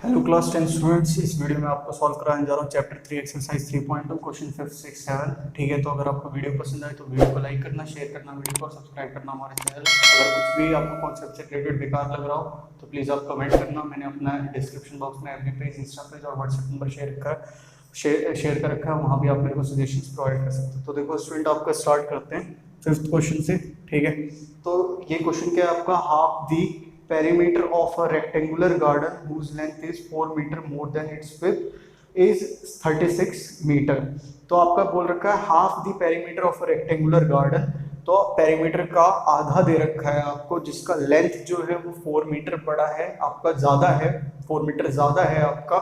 Hello class 10 students, इस video में आपको सॉल्व कराने जा रहा हूँ चैप्टर 3 एक्सरसाइज 3.2 क्वेश्चन 5, 6, 7। ठीक है, तो अगर आपको वीडियो पसंद आए तो वीडियो को लाइक करना, शेयर करना वीडियो को और सब्सक्राइब करना हमारे चैनल। अगर कुछ भी आपको कॉन्सेप्ट से रिलेटेड बेकार लग रहा हो तो प्लीज़ आप कमेंट करना। मैंने अपना डिस्क्रिप्शन बॉक्स में एफबी पेज, इंस्टा पेज और व्हाट्सएप नंबर शेयर कर रखा है, वहाँ भी आप मेरे को सजेशंस प्रोवाइड कर सकते हो। तो देखो स्टूडेंट, आपका स्टार्ट करते हैं 5th क्वेश्चन से। ठीक है, तो ये क्वेश्चन क्या है आपका, half the perimeter of a rectangular garden whose length is 4 meter more than its width is 36 meter। तो आपका बोल रखा है half the perimeter of a rectangular garden. तो पेरीमीटर का आधा दे रखा है आपको, जिसका लेंथ जो है वो 4 मीटर बड़ा है, आपका ज्यादा है, 4 मीटर ज्यादा है आपका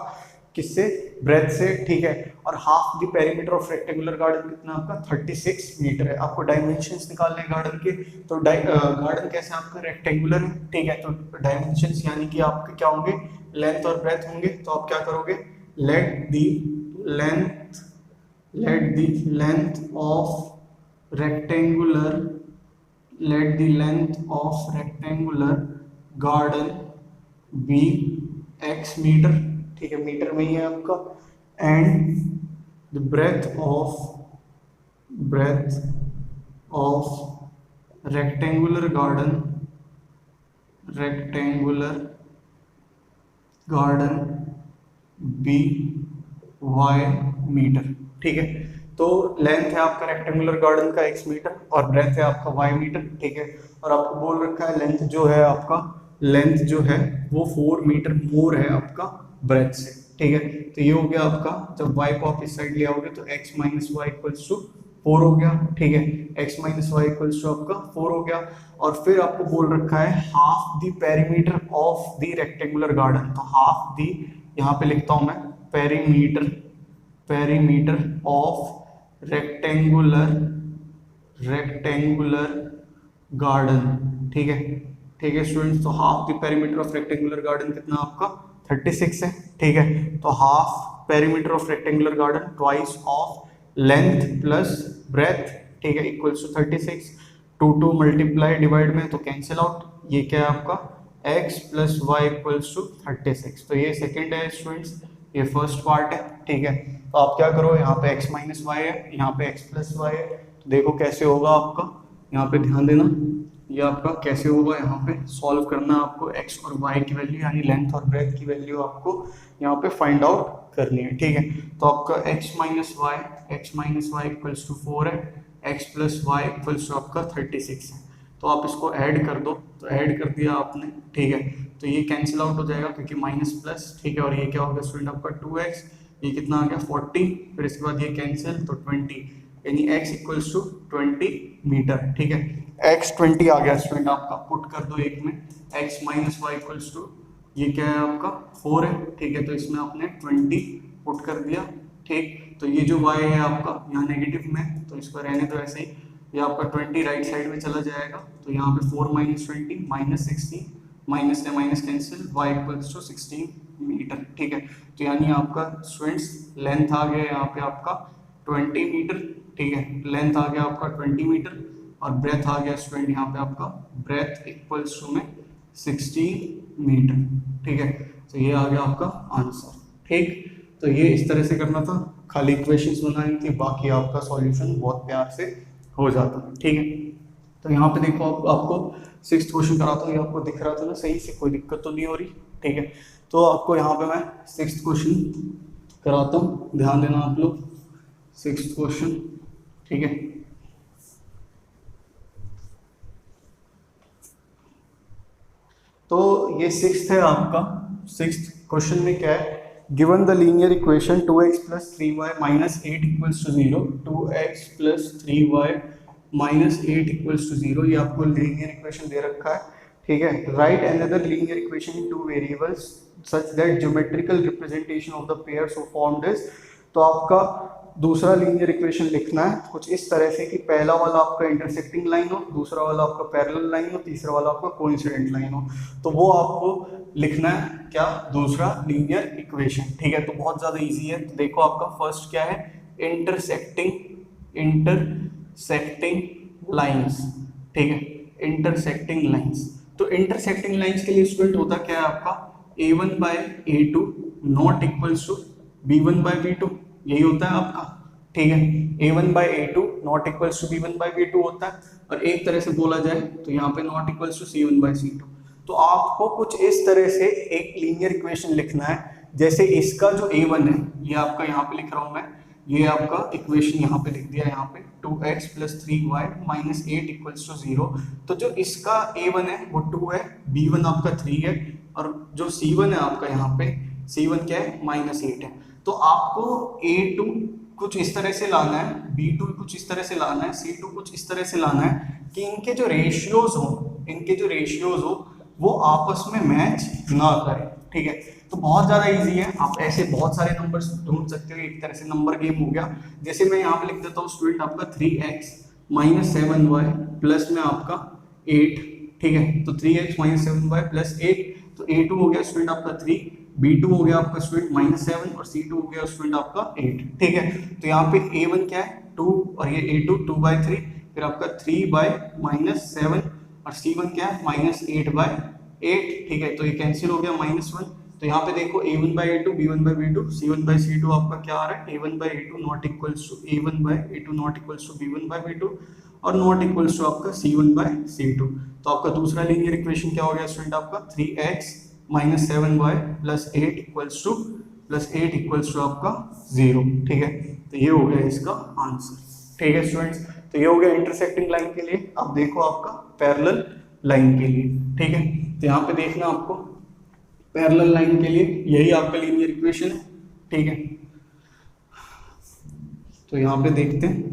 किससे, ब्रेथ से। ठीक है, और half the perimeter of rectangular garden कितना आपका 36 मीटर है। आपको डायमेंशंस निकालने गार्डन के, तो गार्डन कैसे आपका रेक्टेंगुलर है। ठीक है, तो डायमेंशंस यानी कि आपके क्या होंगे, लेंथ और ब्रेथ होंगे। तो आप क्या करोगे, let the length of rectangular garden be x metre. ठीक है, मीटर में ही है आपका। And the breadth of rectangular garden be y metre. ठीक है, तो लेंथ है आपका रेक्टेंगुलर गार्डन का x मीटर और ब्रेथ है आपका y मीटर। ठीक है, और आपको बोल रखा है लेंथ जो है वो 4 मीटर मोर है आपका ब्रेथ से। ठीक है, तो ये हो गया आपका, जब y को आप इस साइड ले आओगे तो x minus Y equals to 4 हो गया। ठीक है, x minus Y equals to आपका 4 हो गया। और फिर आपको बोल रखा है half the perimeter of the rectangular garden. तो हाफ द, यहाँ पे लिखता हूं मैं, पेरीमीटर ऑफ रेक्टेंगुलर गार्डन। ठीक है स्टूडेंट्स, तो half the perimeter of rectangular garden कितना आपका 36 है। ठीक है, तो half perimeter of rectangular garden twice of length plus breadth. ठीक है, इक्वल्स टू 36। 2 मल्टीप्लाई डिवाइड में तो कैंसिल आउट, ये क्या है आपका x plus Y equals to 36। तो ये सेकेंड है स्टूडेंट्स, ये फर्स्ट पार्ट है। ठीक है, तो आप क्या करो, यहाँ पे x माइनस वाई है, यहाँ पे x प्लस वाई है। तो देखो कैसे होगा आपका, यहाँ पे ध्यान देना, ये आपका कैसे होगा, यहाँ पे सॉल्व करना आपको x और y की वैल्यू यानी लेंथ और ब्रेथ की वैल्यू आपको यहाँ पे फाइंड आउट करनी है। ठीक है, तो आपका x minus Y equals to 4 है, x plus Y equals to आपका 36 है। तो आप इसको ऐड कर दो, तो ऐड कर दिया आपने। ठीक है, तो ये कैंसिल आउट हो जाएगा क्योंकि माइनस प्लस। ठीक है, और ये क्या होगा स्टूडेंट आपका 2x, ये कितना आ गया 40, फिर इसके बाद ये कैंसिल तो 20, यानी x इक्वल्स टू 20 मीटर। ठीक है, x 20 आ गया स्टूडेंट आपका, पुट कर दो एक में, x minus Y equals to, ये क्या है आपका 4 है। ठीक है, तो इसमें आपने 20 पुट कर दिया। ठीक, तो ये जो y है आपका यहाँ नेगेटिव में, तो इसको रहने दो ऐसे ही, ये आपका 20 राइट साइड में चला जाएगा। तो यहाँ पे 4 माइनस 20 माइनस 16, माइनस से minus cancel, y equals to 16 metre. ठीक है, तो यानी आपका स्टूडेंट्स लेंथ आ गया यहाँ पे आपका 20 मीटर। ठीक है, लेंथ आ गया आपका 20 मीटर और ब्रेथ आ गया स्टूडेंट यहाँ पे आपका ब्रेथ इक्वल्स टू में 16 मीटर। ठीक है, तो ये आ गया आपका आंसर। ठीक, तो ये इस तरह से करना था, खाली इक्वेशंस बनानी थी, बाकी आपका सॉल्यूशन बहुत प्यार से हो जाता। ठीक है, तो यहाँ पे देखो आपको 6th क्वेश्चन कराता हूँ, ये आपको दिख रहा था ना सही से, कोई दिक्कत तो नहीं हो रही। ठीक है, तो आपको यहाँ पे मैं 6th क्वेश्चन कराता हूँ, ध्यान देना आप लोग। 6th क्वेश्चन, ठीक है, तो ये 6th है आपका। 6th क्वेश्चन में क्या है, given the linear equation 2x plus 3y minus 8 equals to 0, 2x plus 3y minus 8 equals to 0, ये आपको लीनियर इक्वेशन दे रखा है। ठीक है, right another linear equation in 2 variables such that geometrical representation of the pairs so formed is. तो आपका दूसरा linear equation लिखना है कुछ इस तरह से कि पहला वाला आपका इंटरसेक्टिंग लाइन हो, दूसरा वाला आपका पैरेलल लाइन हो, तीसरा वाला आपका कोइंसिडेंट लाइन हो। तो वो आपको लिखना है क्या, दूसरा लीनियर इक्वेशन। ठीक है, तो बहुत ज्यादा इजी है। तो देखो आपका फर्स्ट क्या है, इंटरसेक्टिंग लाइंस। ठीक है, इंटरसेक्टिंग लाइंस। तो इंटरसेक्टिंग लाइंस के लिए स्टूडेंट होता क्या है आपका, a1 by a2 not equals to b1 by b2, यही होता है आपका, ठीक है। a1 by a2 not equals to b1 by b2 होता है, और एक तरह से बोला जाए तो यहाँ पे not equals to c1 bye c2। तो आपको कुछ इस तरह से एक लीनियर इक्वेशन लिखना है, जैसे इसका जो a1 है ये आपका यहाँ पे लिख रहा हूँ मैं, ये आपका इक्वेशन यहाँ पे लिख दिया, यहाँ पे 2x + 3y - 8 = 0। तो जो इसका a1 है वो 2 है, b1 आपका 3 है, और जो c1 है आपका यहाँ पे c1 क्या है -8 है। तो आपको a2 कुछ इस तरह से लाना है, b2 कुछ इस तरह से लाना है, c2 कुछ इस तरह से लाना है कि इनके जो रेशियोज हो वो आपस में मैच ना करें, ठीक है। तो बहुत ज़्यादा इजी है, आप ऐसे बहुत सारे नंबर्स ढूंढ सकते हो, एक तरह से नंबर गेम हो गया। जैसे मैं यहाँ पे लिख देता हूँ स्टूडेंट आपका 3x - 7y प्लस में आपका 8, ठीक है। तो 3x - 7y + 8, तो a2 हो गया स्टूडेंट आपका 3, b2 हो गया आपका स्टूडेंट -7, और c2 हो गया स्टूडेंट आपका 8, ठीक है। तो यहाँ पे a1 क्या है 2, और ये a2 2/3, फिर आपका 3/-7, और c1 क्या है -8/8, ठीक है। तो ये कैंसिल हो गया -1। तो यहाँ पे देखो a1 by a2 b1 by b2 c1 bye c2 आपका क्या आ रहा है, a1 by a2 not equals to a1 by a2 not equals to b1 by b2, और नॉट इक्वल्स टू आपका c1 बाय c2। तो आपका दूसरा लीनियर इक्वेशन क्या हो गया स्टूडेंट आपका 3x - 7y + 8 इक्वल्स टू आपका 0, ठीक है। तो ये हो गया इसका आंसर, ठीक है स्टूडेंट्स। तो ये हो गया इंटरसेक्टिंग लाइन के लिए। अब देखो आपका पैरेलल लाइन के लिए, ठीक है। तो यहाँ पे देखना आपको पैरेलल लाइन के लिए यही आपका लीनियर इक्वेशन है, ठीक है। तो यहाँ पे देखते हैं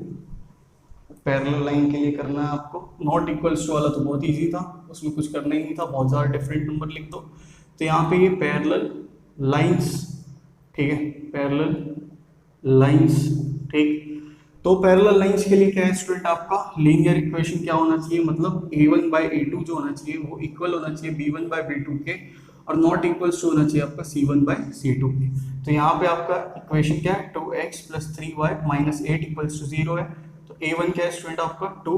पैरेलल लाइन के लिए करना है आपको, नॉट इक्वल्स टू वाला तो बहुत इजी था, उसमें कुछ करना ही नहीं था, बहुत ज़्यादा डिफरेंट नंबर लिख दो। तो यहाँ पे ये पैरेलल लाइंस, ठीक है, पैरेलल लाइंस, ठीक। तो पैरेलल लाइंस के लिए क्या है स्टूडेंट आपका लीनियर इक्वेशन क्या होना चाहिए, मतलब a1 बाय a2 जो होना चाहिए वो इक्वल होना चाहिए b1 बाय b2 के, और नॉट इक्वल्स टू होना चाहिए आपका c1 बाय c2 के। तो यहाँ पे आपका इक्वेशन क्या है 2x + 3y - 8 = 0 है। तो a1 क्या है स्टूडेंट आपका 2,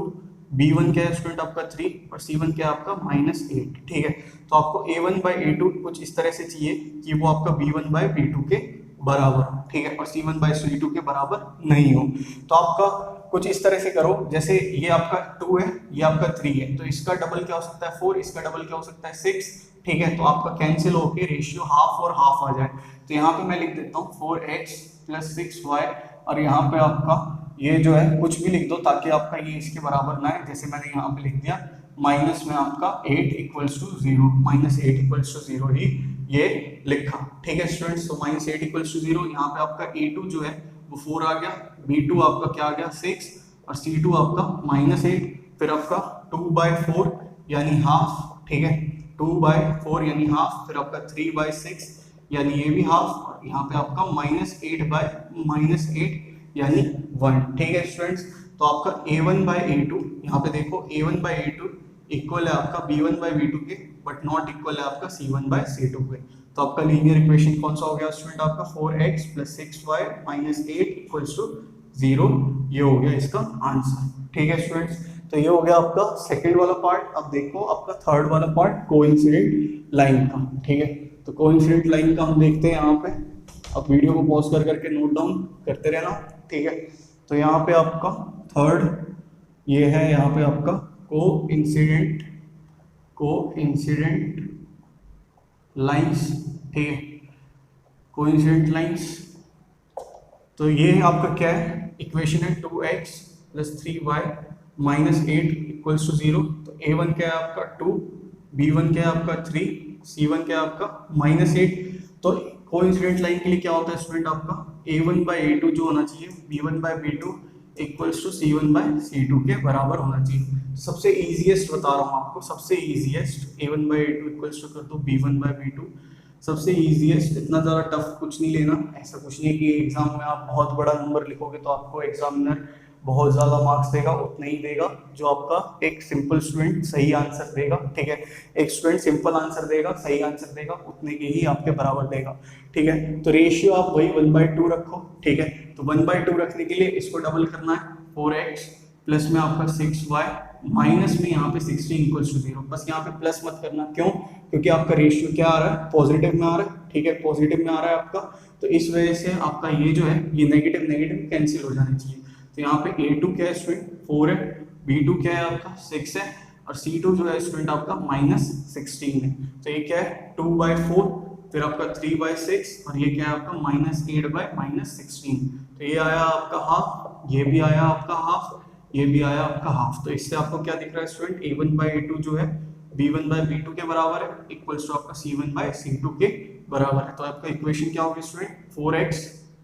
b1 क्या है स्टूडेंट आपका 3, और c1 क्या है आपका -8, ठीक है। तो आपको a1 बाय a2 कुछ इस तरह से चाहिए कि वो आपका b1 बाय b2 के बराबर, ठीक है, और c1 बाय c2 के बराबर नहीं हो। तो आपका कुछ इस तरह से करो, जैसे ये आपका 2 है, ये आपका 3 है, तो इसका डबल क्या हो सकता है 4, इसका डबल क्या हो सकता है 6, ठीक है। तो आपका कैंसिल होके रेशियो हाफ और हाफ आ जाए। तो यहाँ पे मैं लिख देता हूँ 4x + 6y, और यहाँ पे आपका ये जो है कुछ भी लिख दो ताकि आपका ये इसके बराबर ना है, जैसे मैंने यहाँ पे लिख दिया माइनस में आपका 8 = 0, -8 = 0 ही ये लिखा, ठीक है स्टूडेंट्स। तो -8 = 0, यहाँ पे आपका a2 जो है वो 4 आ गया, b2 आपका क्या आ गया 6, और c2 आपका -8, फिर आपका 2/4 यानी हाफ, ठीक है, 2/4 यानी हाफ, फिर आपका 3/6 यानी ये भी हाफ, और यहाँ पे आपका -8 यानी 1, ठीक है स्टूडेंट्स। तो आपका a1 बाय a2, यहाँ पे देखो a1 बाय a2 इक्वल है आपका b1 बाय b2 के, बट नॉट इक्वल है आपका c1 बाय c2 के। तो आपका लीनियर इक्वेशन कौन सा हो गया स्टूडेंट आपका 4x + 6y - 8 = 0, ये हो गया इसका आंसर, ठीक है स्टूडेंट्स। तो ये हो गया आपका सेकंड वाला पार्ट। अब देखो आपका थर्ड वाला पार्ट कोइंसिडेंट लाइन का, ठीक है। तो कोइंसिडेंट लाइन का हम देखते हैं यहाँ पे। अब वीडियो को पॉज कर करके नोट डाउन करते रहना, ठीक है। तो यहाँ पे आपका थर्ड ये है, यहाँ पे आपका कोइंसिडेंट लाइंस, ठीक है, कोइंसिडेंट लाइंस। तो ये आपका क्या है इक्वेशन है 2x + 3y - 8 = 0। तो a1 क्या है आपका 2, b1 क्या है आपका 3, c1 क्या है आपका -8। तो कोइंसिडेंट लाइन के लिए क्या होता है स्टूडेंट आपका a1 बाय a2 जो होना चाहिए b1 by b2 = c1 bye c2 के बराबर होना चाहिए। सबसे इजीएस्ट बता रहा हूँ आपको, सबसे इजीएस्ट a1 बाय a2 = कर दो b1 बाय b2, सबसे इजीएस्ट, इतना ज़्यादा टफ कुछ नहीं लेना। ऐसा कुछ नहीं है कि एग्जाम में आप बहुत बड़ा नंबर लिखोगे तो आपको एग्जामिनर बहुत ज़्यादा मार्क्स देगा, उतना ही देगा जो आपका एक सिंपल स्टूडेंट सही आंसर देगा, ठीक है। एक स्टूडेंट सिंपल आंसर देगा, सही आंसर देगा, उतने के ही आपके बराबर देगा, ठीक है। तो रेशियो आप वही 1/2 रखो, ठीक है। तो 1/2 रखने के लिए इसको डबल करना है 4x प्लस में आपका 6y माइनस में यहाँ पे 16 इक्वल्स टू 0। बस यहाँ पे प्लस मत करना, क्यों? क्योंकि आपका रेशियो क्या आ रहा है, पॉजिटिव में आ रहा है, ठीक है, पॉजिटिव में आ रहा है आपका, तो इस वजह से आपका ये जो है ये नेगेटिव नेगेटिव कैंसिल हो जाने चाहिए। तो यहाँ पे A2 क्या है स्टूडेंट, 4 है, B2 क्या है आपका 6 है, और C2 जो है स्टूडेंट आपका -16 है। तो ये क्या है 2/4, फिर आपका 3/6, और ये क्या है आपका -8/-16। तो ये आया आपका हाफ, ये भी आया आपका हाफ, ये भी आया आपका हाफ। तो इससे आपको क्या दिख रहा है स्टूडेंट, A1/A2 जो है B1/B2 के बराबर है, इक्वल्स टू आपका C1/C2 के बराबर है। तो आपका इक्वेशन क्या होगी student, 4x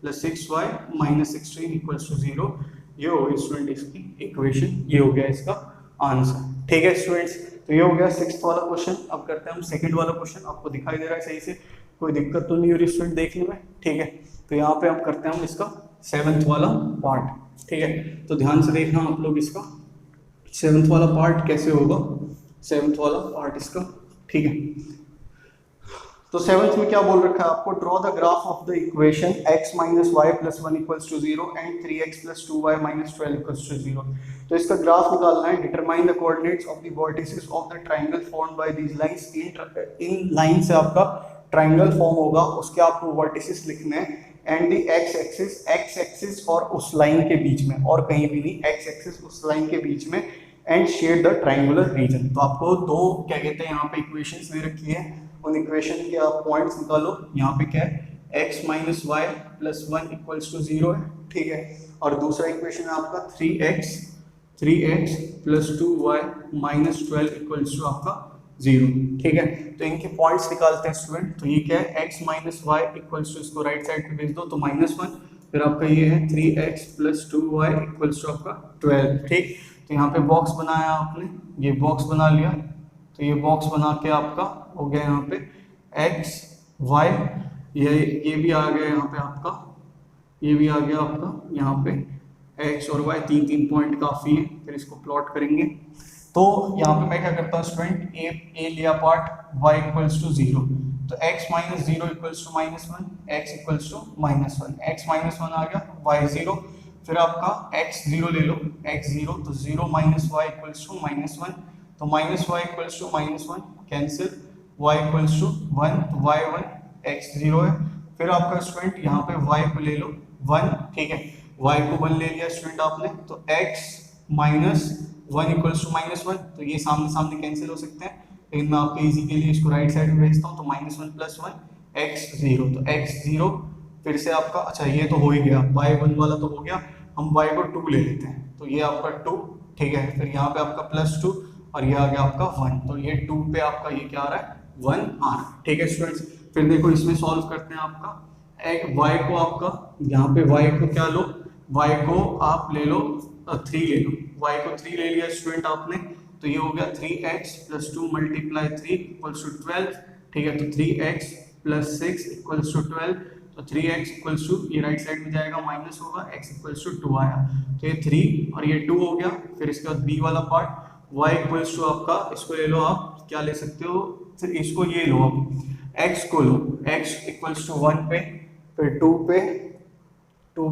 + 6y - 16 equals to 0। ये हो गई स्टूडेंट इसकी इक्वेशन, ये हो गया इसका आंसर। ठीक है स्टूडेंट्स, तो ये हो गया 6th वाला क्वेश्चन। अब करते हैं हम 2nd वाला क्वेश्चन। आपको दिखाई दे रहा है सही से, कोई दिक्कत तो नहीं हो रही स्टूडेंट देखने में? ठीक है, तो यहाँ पे हम करते हैं हम इसका 7th वाला पार्ट। ठीक है, तो ध्यान से देखना आप लोग इसका 7th वाला पार्ट कैसे होगा, 7th वाला पार्ट इसका। ठीक है, तो 7th में क्या बोल रखा है आपको, draw the graph of the equation x - y + 1 = 0 and 3x + 2y - 12 = 0। तो इसका ग्राफ निकालना है। Determine the coordinates of the vertices of the triangle formed by these lines. इन लाइन से आपका ट्रायंगल फॉर्म होगा, उसके आपको वर्टिसेस लिखने हैं। एंड द x एक्सिस और उस लाइन के बीच में, और कहीं भी नहीं, x एक्सिस उस लाइन के बीच में। And shade the triangular region. तो आपको दो क्या कहते हैं यहाँ पे इक्वेशंस दे रखी है, उन इक्वेशन के आप पॉइंट्स निकालो। यहाँ पे क्या है, x - y + 1 = 0 है, ठीक है, और दूसरा इक्वेशन है आपका 3x + 2y - 12 = आपका 0। ठीक है, तो इनके पॉइंट्स निकालते हैं स्टूडेंट। तो ये क्या है, x - y = इसको राइट साइड पे भेज दो तो -1, फिर आपका ये है 3x + 2y = आपका 12। ठीक, तो यहाँ पे बॉक्स बनाया आपने, ये बॉक्स बना लिया, तो ये बॉक्स बना के आपका हो गया यहाँ पे x y, ये भी आ गया यहाँ पे आपका, ये भी आ गया आपका यहाँ पे x और y, तीन पॉइंट काफ़ी है। फिर इसको प्लॉट करेंगे। तो यहाँ पे मैं क्या करता हूँ स्टूडेंट, a लिया पार्ट, y = 0, तो x - 0 = -1, x = -1, x -1 आ गया, y 0, फिर आपका x 0 ले लो, x 0, तो 0 - y = -1, तो -y = -1 कैंसिल, y = 1, तो y 1, x 0 है। फिर आपका स्टूडेंट यहाँ पे y को ले लो 1, ठीक है, y को 1 ले लिया स्टूडेंट आपने, तो x - 1 = -1, तो ये सामने सामने कैंसिल हो सकते हैं, लेकिन मैं आपके इजी के लिए इसको राइट साइड में भेजता हूँ। तो -1 + 1 x 0, तो x 0, फिर से आपका, अच्छा ये तो हो ही गया, y 1 वाला तो हो गया, हम y को 2 ले लेते हैं, तो ये आपका 2, ठीक है, फिर यहाँ पे आपका +2 और ये आ गया आपका 1, तो ये 2 पे आपका ये क्या आ रहा है, 1 आ रहा है। ठीक है स्टूडेंट्स, फिर देखो इसमें सॉल्व करते हैं आपका y को, आपका यहाँ पे y को क्या लो, y को आप ले लो 3 ले लो, y को 3 ले लिया स्टूडेंट आपने, तो ये हो गया 3x + 2 × 3 = 12। ठीक है, तो 3x + 6 = 12, तो 3x = ये राइट साइड में जाएगा, माइनस होगा, x = 2 आया, तो ये 3 और ये 2 हो गया। फिर इसके बाद b वाला पार्ट, y = आपका, इसको ले लो, आप क्या ले सकते हो, फिर इसको ये लो, आप x को लो, x = 1 पे, फिर 2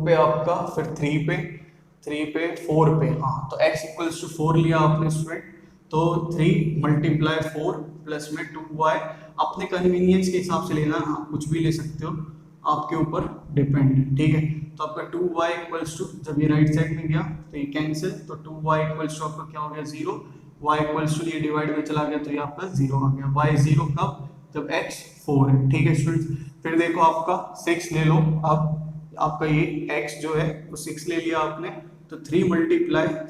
पे आपका, फिर 3 पे 4 पे, हाँ, तो x = 4 लिया आपने स्टूडेंट, तो 3 × 4 प्लस में 2y, अपने कन्वीनियंस के हिसाब से लेना, आप कुछ भी ले सकते हो, आपके ऊपर डिपेंड है। ठीक है, तो आपका 2y = जब ये राइट साइड में गया तो ये कैंसिल, तो 2y = आपका क्या हो गया 0, y = ये डिवाइड में चला गया, तो ये आपका 0 आ गया, y 0 कब, जब x 4 है। ठीक है स्टूडेंट्स, फिर देखो आपका 6 ले लो, अब आपका ये x जो है वो 6 ले लिया आपने, तो 3 ×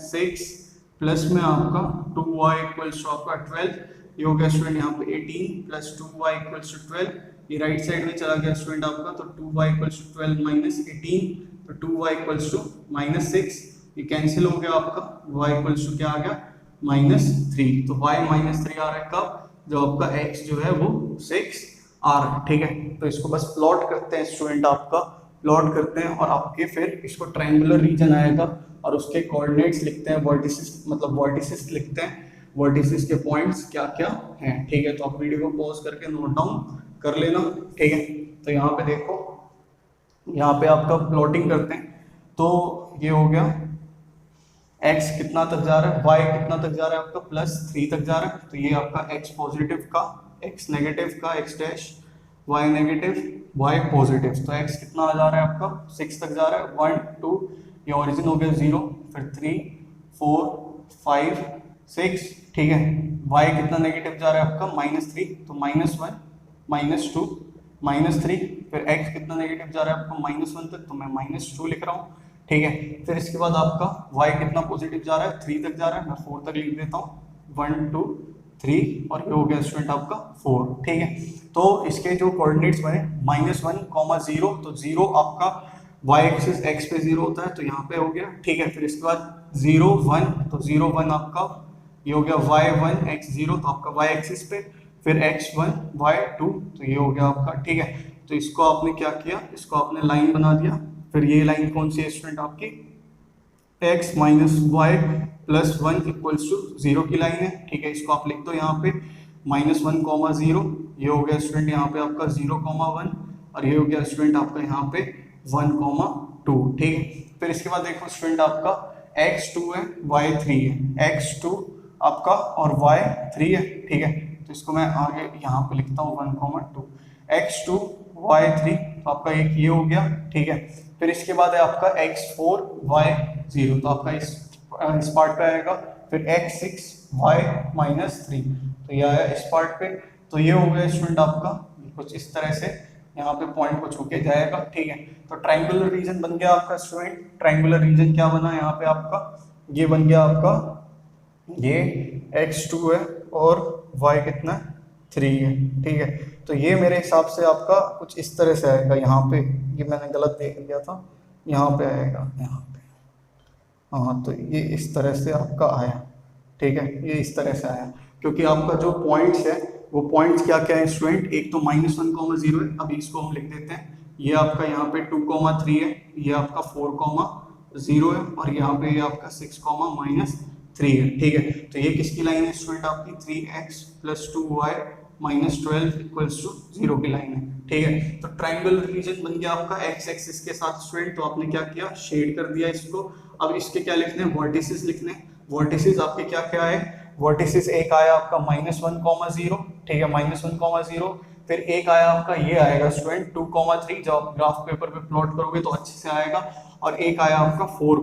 6 प्लस में आपका 2y = आपका 12, ये हो गया स्टूडेंट यहाँ पे 18 + 2y = 12, ये राइट साइड में चला गया स्टूडेंट आपका, तो 2y = 12 - 18, तो 2y = -6, ये कैंसिल हो गया आपका, y = क्या आ गया, -3, तो y -3 आ रहा है कब, जब आपका x जो है वो 6 आ रहा है। ठीक है, तो इसको बस प्लॉट करते हैं स्टूडेंट, आपका प्लॉट करते हैं, और आपके फिर इसको ट्रायंगुलर रीजन आएगा और उसके कोऑर्डिनेट्स लिखते हैं, वर्टिसेस, मतलब वर्टिसेस लिखते हैं, वर्टिसेस के पॉइंट्स क्या क्या हैं। ठीक है, तो आप वीडियो को पॉज करके नोट डाउन कर लेना। ठीक है, तो यहाँ पे देखो, यहाँ पे आपका प्लॉटिंग करते हैं, तो ये हो गया x कितना तक जा रहा है, y कितना तक जा रहा है आपका +3 तक जा रहा है, तो ये आपका x पॉजिटिव का, x नेगेटिव का, x dash, y negative, y positive, तो x कितना आ जा रहा है आपका 6 तक जा रहा है, 1 2, ये ओरिजिन हो गया 0, फिर 3 4 5 6, ठीक है। y कितना नेगेटिव जा रहा है आपका -3, तो -1 -2 -3, फिर x कितना नेगेटिव जा रहा है आपका -1 तक, तो मैं -2 लिख रहा हूँ, ठीक है। फिर इसके बाद आपका y कितना पॉजिटिव जा रहा है, 3 तक जा रहा है, मैं 4 तक लिख देता हूँ, 1 2 3, और ये हो गया स्टूडेंट आपका 4, ठीक है। तो इसके जो कोऑर्डिनेट्स बने -1, 0, तो 0 आपका y एक्सिस x पे 0 होता है, तो यहाँ पे हो गया, ठीक है। फिर इसके बाद 0 1, तो 0 1 आपका ये हो गया y1 x0, तो आपका y एक्सिस पे, फिर x1 y2, तो ये हो गया आपका, ठीक है। तो इसको आपने क्या किया, इसको आपने लाइन बना दिया, फिर ये लाइन कौन सी है स्टूडेंट आपकी, x minus Y plus 1 equals to 0 की लाइन है, ठीक है। इसको आप लिख दो यहाँ पे -1, 0, ये हो गया स्टूडेंट यहाँ पे आपका 0, 1, और ये हो गया स्टूडेंट आपका यहाँ पे 1, 2, ठीक है। फिर इसके बाद देखो स्टूडेंट आपका x2 है, y3 है, x2 आपका और y3 है, ठीक है। तो इसको मैं आगे यहाँ पे लिखता हूँ 1, 2, x2 y3, तो आपका एक ये हो गया, ठीक है। फिर इसके बाद है आपका x4 y0, तो आपका इस पार्ट पे आएगा, फिर x6 y-3, तो ये आया इस पार्ट पे। तो ये हो गया स्टूडेंट आपका कुछ इस तरह से यहाँ पे पॉइंट को छू के जाएगा, ठीक है। तो ट्रायंगुलर रीजन बन गया आपका स्टूडेंट, ट्रायंगुलर रीजन क्या बना यहाँ पे आपका, ये बन गया आपका, ये x2 है और y कितना 3 है, ठीक है। तो ये मेरे हिसाब से आपका कुछ इस तरह से आएगा, यहाँ पे ये मैंने गलत देख लिया था, यहाँ पे आएगा, यहाँ पे, हाँ। तो ये इस तरह से आपका आया, ठीक है, ये इस तरह से आया, क्योंकि आपका जो पॉइंट्स है वो पॉइंट्स क्या क्या है स्टूडेंट, एक तो -1, 0 है, अभी इसको हम लिख देते हैं, ये आपका यहाँ पे 2, 3 है, ये आपका 4, 0 है, और यहाँ पे ये आपका 6, -3 है, ठीक है। तो ये किसकी लाइन है स्टूडेंट आपकी 3x + 2y -12 इक्वल्स टू 0 की लाइन है, ठीक है। तो ट्रायंगुलर रीजन बन गया आपका x एक्सिस के साथ स्टूडेंट, तो आपने क्या किया, शेड कर दिया इसको। अब इसके क्या लिखने हैं, वर्टिसेस लिखने हैं। वर्टिसेस आपके क्या क्या है, वर्टिसेस एक आया आपका -1, 0, ठीक है, -1, 0, फिर एक आया आपका ये आएगा स्टूडेंट 2, 3, जब आप ग्राफ पेपर पे प्लॉट करोगे तो अच्छे से आएगा, और एक आया आपका 4,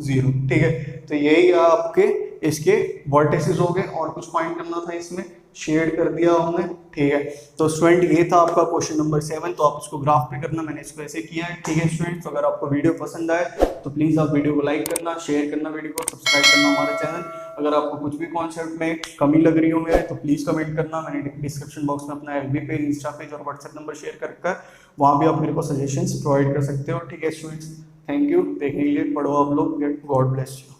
0, ठीक है। तो यही आपके इसके वर्टिसेस हो गए, और कुछ पॉइंट करना था इसमें, शेड कर दिया हमने, ठीक है। तो स्टूडेंट ये था आपका क्वेश्चन नंबर 7, तो आप इसको ग्राफ पे करना, मैंने इसको ऐसे किया है, ठीक है स्टूडेंट। तो अगर आपको वीडियो पसंद आए तो प्लीज़ आप वीडियो को लाइक करना, शेयर करना, वीडियो को सब्सक्राइब करना हमारे चैनल। अगर आपको कुछ भी कॉन्सेप्ट में कमी लग रही हो मेरे, तो प्लीज़ कमेंट करना। मैंने डिस्क्रिप्शन बॉक्स में अपना FB पेज, इंस्टा पेज और व्हाट्सएप नंबर शेयर कर रखा है, वहाँ भी आप मेरे को सजेशंस प्रोवाइड कर सकते हो, ठीक है स्टूडेंट्स। थैंक यू देखने के लिए, पढ़ो आप लोग, गॉड ब्लेस यू।